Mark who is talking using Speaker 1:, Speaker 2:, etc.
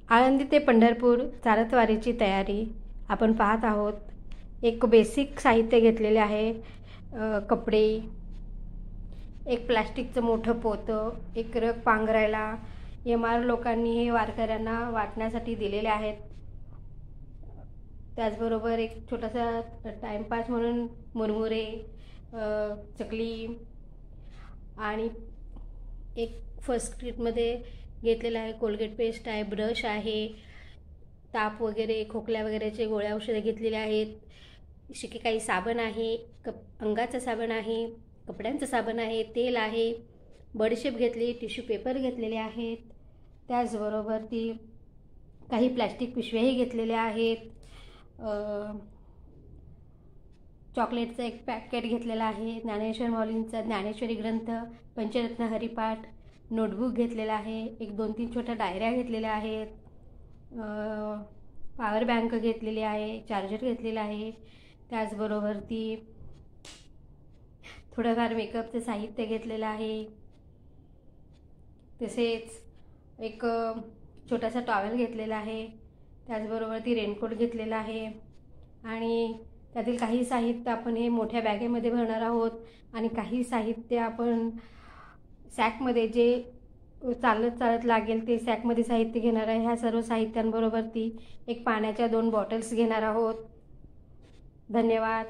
Speaker 1: आळंदी ते पंढरपूर चालत वारीची तयारी आपण पाहत आहोत. एक बेसिक साहित्य घेतलेले आहे. कपडे, एक प्लास्टिकचं मोठं पोतं, एक रग पांघरायला. एम.आर. लोकांनी हे वारकऱ्यांना वाटण्यासाठी दिलेले आहेत. त्याचबरोबर एक छोटासा टाइमपास म्हणून मुरमुरे, चकली आणि एक फर्स्ट किटमध्ये घेतलेला आहे. कोलगेट पेस्ट आहे, ब्रश आहे, ताप वगैरे खोकल्या वगैरेचे गोळ्या औषधे घेतलेले आहेत. शिके काही साबण आहे, अंगाचं साबण आहे, कपड्यांचं साबण आहे, तेल आहे, बडीशेप घेतली, टिश्यू पेपर घेतलेले आहेत. त्याचबरोबर ती काही प्लॅस्टिक पिशव्याही घेतलेल्या आहेत. चॉकलेटचं एक पॅकेट घेतलेलं आहे. ज्ञानेश्वर माऊलींचा ज्ञानेश्वरी ग्रंथ, पंचरत्न हरिपाठ, नोटबुक घेतलेला आहे. एक 2-3 छोट्या डायऱ्या घेतलेल्या आहेत. पॉवर बँक घेतलेली आहे, चार्जर घेतलेला आहे. त्याचबरोबर ती थोडंफार मेकअपचं साहित्य घेतलेलं आहे. तसेच एक छोटासा टॉवेल घेतलेला आहे. त्याचबरोबर ती रेनकोट घेतलेला आहे. आणि त्यातील काही साहित्य आपण हे मोठ्या बॅगेमध्ये भरणार आहोत आणि काही साहित्य आपण सॅकमध्ये जे चालत लागेल ते सॅकमध्ये साहित्य घेणार आहे. ह्या सर्व साहित्यांबरोबर ती एक पाण्याच्या 2 बॉटल्स घेणार आहोत. धन्यवाद.